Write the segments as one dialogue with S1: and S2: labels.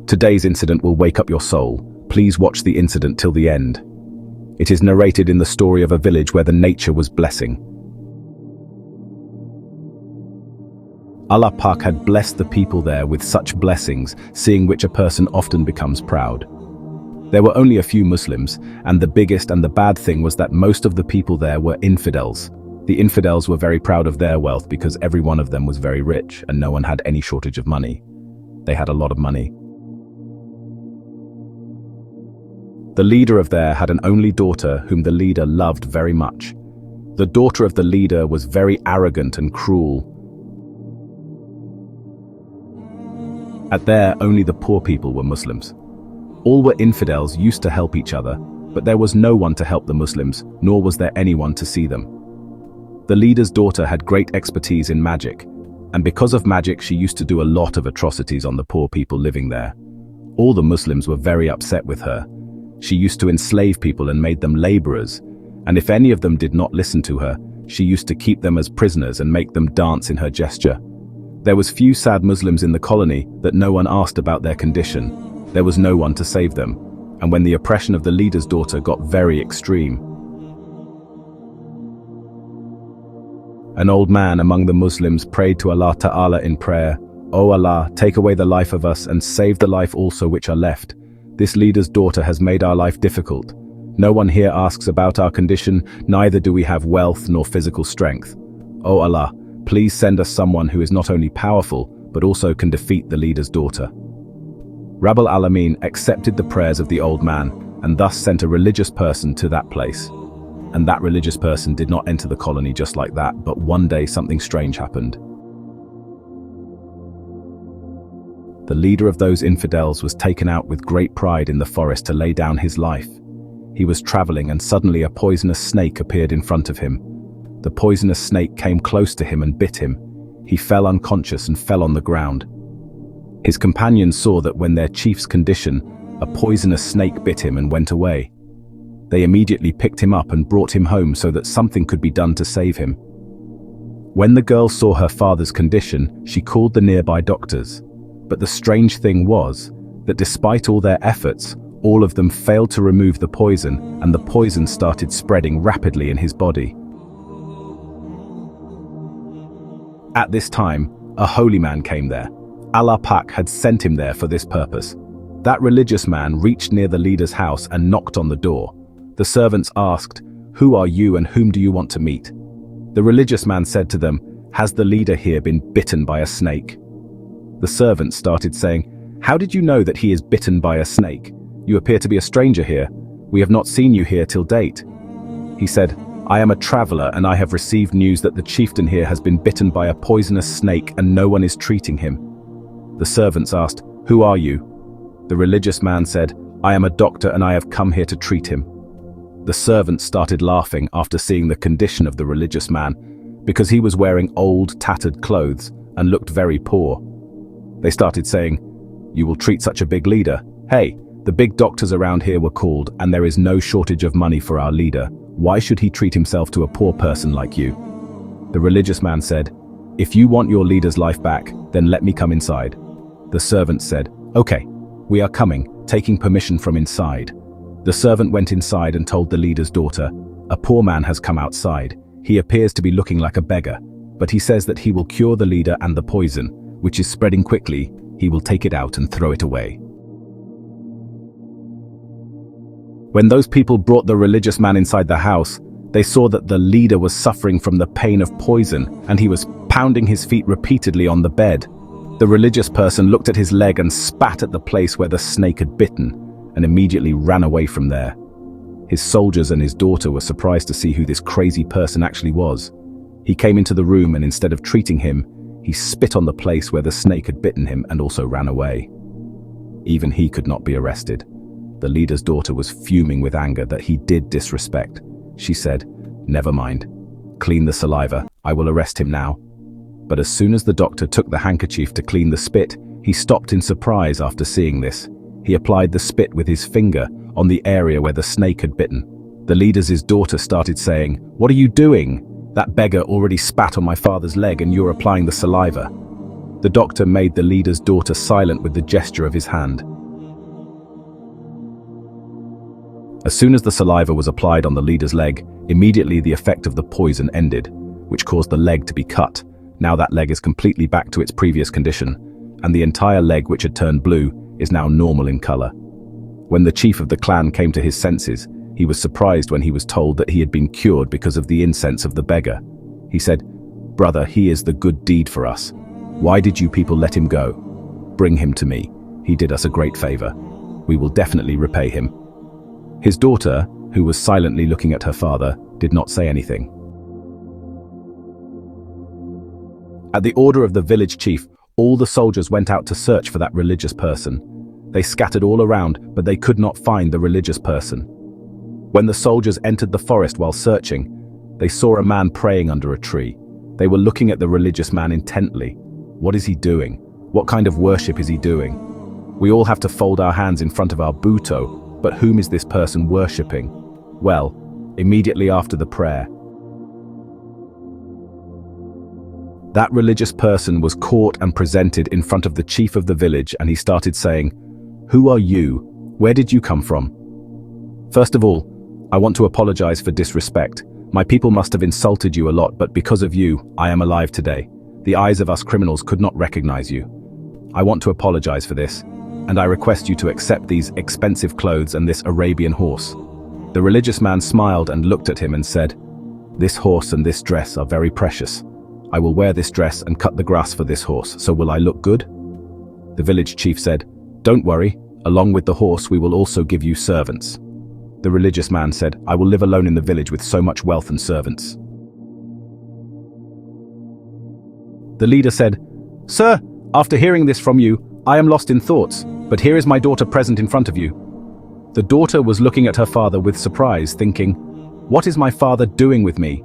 S1: Today's incident will wake up your soul. Please watch the incident till the end. It is narrated in the story of a village where the nature was blessing. Allah Pak had blessed the people there with such blessings, seeing which a person often becomes proud. There were only a few Muslims, and the biggest and the bad thing was that most of the people there were infidels. The infidels were very proud of their wealth because every one of them was very rich and no one had any shortage of money. They had a lot of money. The leader of there had an only daughter whom the leader loved very much. The daughter of the leader was very arrogant and cruel. At there, only the poor people were Muslims. All were infidels, used to help each other, but there was no one to help the Muslims, nor was there anyone to see them. The leader's daughter had great expertise in magic, and because of magic she used to do a lot of atrocities on the poor people living there. All the Muslims were very upset with her. She used to enslave people and made them laborers, and if any of them did not listen to her, she used to keep them as prisoners and make them dance in her gesture. There was few sad Muslims in the colony that no one asked about their condition. There was no one to save them, and when the oppression of the leader's daughter got very extreme, an old man among the Muslims prayed to Allah Ta'ala in prayer, "O Allah, take away the life of us and save the life also which are left. This leader's daughter has made our life difficult. No one here asks about our condition, neither do we have wealth nor physical strength. O Allah, please send us someone who is not only powerful, but also can defeat the leader's daughter." Rabbul Alameen accepted the prayers of the old man and thus sent a religious person to that place. And that religious person did not enter the colony just like that, but one day something strange happened. The leader of those infidels was taken out with great pride in the forest to lay down his life. He was traveling and suddenly a poisonous snake appeared in front of him. The poisonous snake came close to him and bit him. He fell unconscious and fell on the ground. His companions saw that when their chief's condition, a poisonous snake bit him and went away. They immediately picked him up and brought him home so that something could be done to save him. When the girl saw her father's condition, she called the nearby doctors. But the strange thing was that despite all their efforts, all of them failed to remove the poison, and the poison started spreading rapidly in his body. At this time, a holy man came there. Allah Pak had sent him there for this purpose. That religious man reached near the leader's house and knocked on the door. The servants asked, "Who are you and whom do you want to meet?" The religious man said to them, "Has the leader here been bitten by a snake?" The servants started saying, "How did you know that he is bitten by a snake? You appear to be a stranger here. We have not seen you here till date." He said, "I am a traveler and I have received news that the chieftain here has been bitten by a poisonous snake and no one is treating him." The servants asked, "Who are you?" The religious man said, "I am a doctor and I have come here to treat him." The servants started laughing after seeing the condition of the religious man, because he was wearing old, tattered clothes and looked very poor. They started saying, "You will treat such a big leader? Hey, the big doctors around here were called and there is no shortage of money for our leader. Why should he treat himself to a poor person like you?" The religious man said, "If you want your leader's life back, then let me come inside." The servant said, "Okay, we are coming," taking permission from inside. The servant went inside and told the leader's daughter, "A poor man has come outside. He appears to be looking like a beggar, but he says that he will cure the leader and the poison, which is spreading quickly. He will take it out and throw it away." When those people brought the religious man inside the house, they saw that the leader was suffering from the pain of poison and he was pounding his feet repeatedly on the bed. The religious person looked at his leg and spat at the place where the snake had bitten and immediately ran away from there. His soldiers and his daughter were surprised to see who this crazy person actually was. He came into the room and instead of treating him, he spit on the place where the snake had bitten him and also ran away. Even he could not be arrested. The leader's daughter was fuming with anger that he did disrespect. She said, "Never mind. Clean the saliva. I will arrest him now." But as soon as the doctor took the handkerchief to clean the spit, he stopped in surprise after seeing this. He applied the spit with his finger on the area where the snake had bitten. The leader's daughter started saying, "What are you doing? That beggar already spat on my father's leg and you're applying the saliva." The doctor made the leader's daughter silent with the gesture of his hand. As soon as the saliva was applied on the leader's leg, immediately the effect of the poison ended, which caused the leg to be cut. Now that leg is completely back to its previous condition, and the entire leg, which had turned blue, is now normal in color. When the chief of the clan came to his senses, he was surprised when he was told that he had been cured because of the incense of the beggar. He said, "Brother, he is the good deed for us. Why did you people let him go? Bring him to me. He did us a great favor. We will definitely repay him." His daughter, who was silently looking at her father, did not say anything. At the order of the village chief, all the soldiers went out to search for that religious person. They scattered all around, but they could not find the religious person. When the soldiers entered the forest while searching, they saw a man praying under a tree. They were looking at the religious man intently. What is he doing? What kind of worship is he doing? We all have to fold our hands in front of our buto, but whom is this person worshipping? Well, immediately after the prayer, that religious person was caught and presented in front of the chief of the village, and he started saying, "Who are you? Where did you come from? First of all, I want to apologize for disrespect. My people must have insulted you a lot, but because of you, I am alive today. The eyes of us criminals could not recognize you. I want to apologize for this, and I request you to accept these expensive clothes and this Arabian horse." The religious man smiled and looked at him and said, "This horse and this dress are very precious. I will wear this dress and cut the grass for this horse, so will I look good?" The village chief said, "Don't worry, along with the horse we will also give you servants." The religious man said, "I will live alone in the village with so much wealth and servants." The leader said, "Sir, after hearing this from you, I am lost in thoughts, but here is my daughter present in front of you." The daughter was looking at her father with surprise, thinking, "What is my father doing with me?"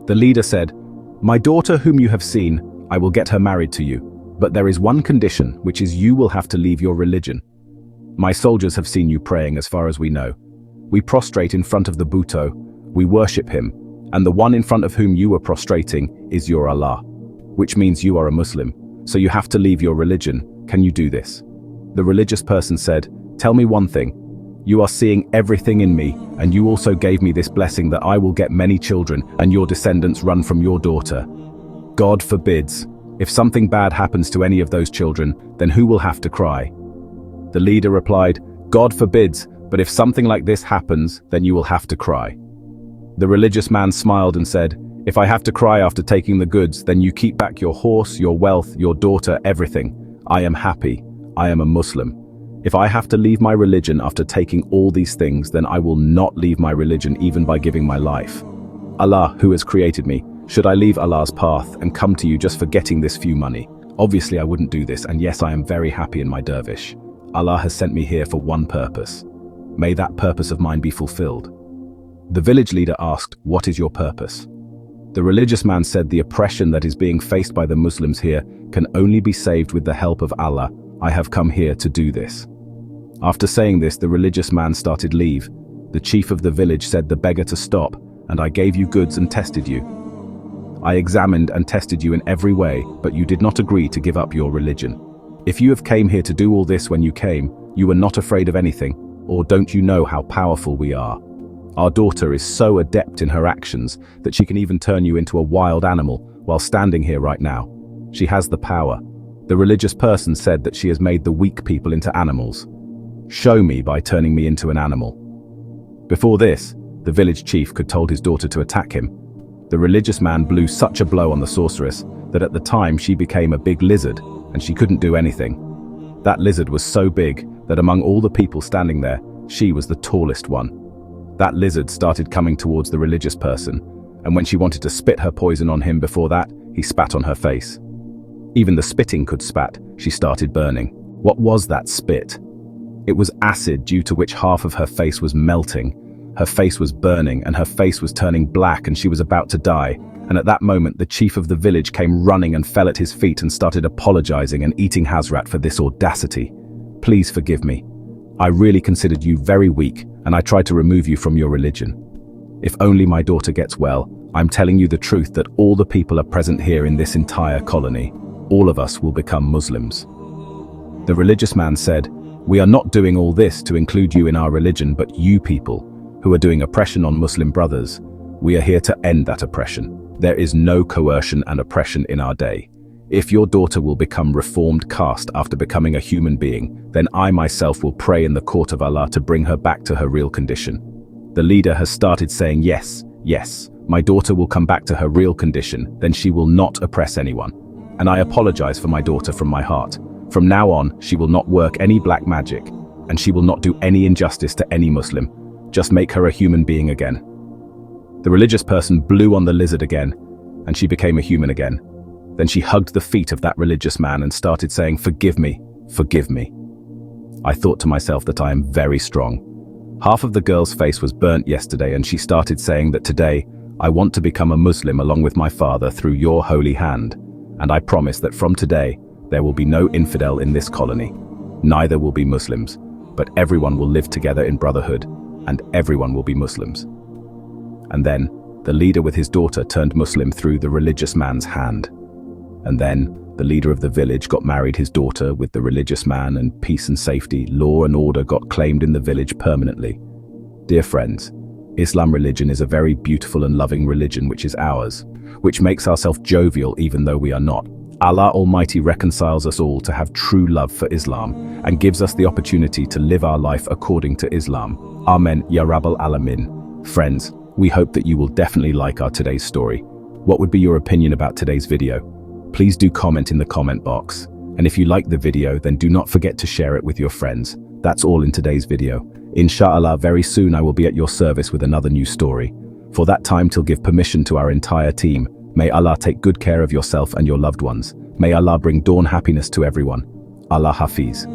S1: The leader said, "My daughter whom you have seen, I will get her married to you, but there is one condition, which is you will have to leave your religion. My soldiers have seen you praying as far as we know. We prostrate in front of the buto, we worship him, and the one in front of whom you are prostrating is your Allah, which means you are a Muslim, so you have to leave your religion. Can you do this?" The religious person said, "Tell me one thing. You are seeing everything in me, and you also gave me this blessing that I will get many children, and your descendants run from your daughter. God forbids. If something bad happens to any of those children, then who will have to cry?" The leader replied, "God forbids, but if something like this happens, then you will have to cry." The religious man smiled and said, "If I have to cry after taking the goods, then you keep back your horse, your wealth, your daughter, everything. I am happy. I am a Muslim. If I have to leave my religion after taking all these things, then I will not leave my religion even by giving my life. Allah, who has created me, should I leave Allah's path and come to you just for getting this few money? Obviously I wouldn't do this, and yes, I am very happy in my dervish. Allah has sent me here for one purpose. May that purpose of mine be fulfilled." The village leader asked, "What is your purpose?" The religious man said, "The oppression that is being faced by the Muslims here can only be saved with the help of Allah. I have come here to do this." After saying this, the religious man started leave. The chief of the village said the beggar to stop, "And I gave you goods and tested you. I examined and tested you in every way, but you did not agree to give up your religion. If you have came here to do all this when you came, you were not afraid of anything, or don't you know how powerful we are? Our daughter is so adept in her actions that she can even turn you into a wild animal while standing here right now. She has the power." The religious person said that she has made the weak people into animals. "Show me by turning me into an animal." Before this, the village chief could told his daughter to attack him. The religious man blew such a blow on the sorceress that at the time she became a big lizard and she couldn't do anything. That lizard was so big that among all the people standing there, she was the tallest one. That lizard started coming towards the religious person, and when she wanted to spit her poison on him before that, he spat on her face. Even the spitting could spat. She started burning. What was that spit? It was acid, due to which half of her face was melting. Her face was burning and her face was turning black, and she was about to die. And at that moment, the chief of the village came running and fell at his feet and started apologizing and eating Hazrat for this audacity. "Please forgive me. I really considered you very weak, and I tried to remove you from your religion. If only my daughter gets well, I'm telling you the truth that all the people are present here in this entire colony. All of us will become Muslims." The religious man said, We are not doing all this to include you in our religion, but you people who are doing oppression on Muslim brothers. We are here to end that oppression. There is no coercion and oppression in our day. If your daughter will become reformed caste after becoming a human being, then I myself will pray in the court of Allah to bring her back to her real condition. The leader has started saying, yes, yes, my daughter will come back to her real condition, then she will not oppress anyone. And I apologize for my daughter from my heart. From now on, she will not work any black magic, and she will not do any injustice to any Muslim. Just make her a human being again. The religious person blew on the lizard again, and she became a human again. Then she hugged the feet of that religious man and started saying, forgive me, forgive me. I thought to myself that I am very strong. Half of the girl's face was burnt yesterday, and she started saying that today, I want to become a Muslim along with my father through your holy hand. And I promise that from today, there will be no infidel in this colony. Neither will be Muslims, but everyone will live together in brotherhood, and everyone will be Muslims. And then, the leader with his daughter turned Muslim through the religious man's hand. And then, the leader of the village got married his daughter with the religious man, and peace and safety, law and order got claimed in the village permanently. Dear friends, Islam religion is a very beautiful and loving religion which is ours, which makes ourselves jovial even though we are not. Allah Almighty reconciles us all to have true love for Islam and gives us the opportunity to live our life according to Islam. Amen, Ya Rabbal Alamin. Friends, we hope that you will definitely like our today's story. What would be your opinion about today's video? Please do comment in the comment box. And if you like the video, then do not forget to share it with your friends. That's all in today's video. Inshallah, very soon I will be at your service with another new story. For that time, till give permission to our entire team. May Allah take good care of yourself and your loved ones. May Allah bring dawn happiness to everyone. Allah Hafiz.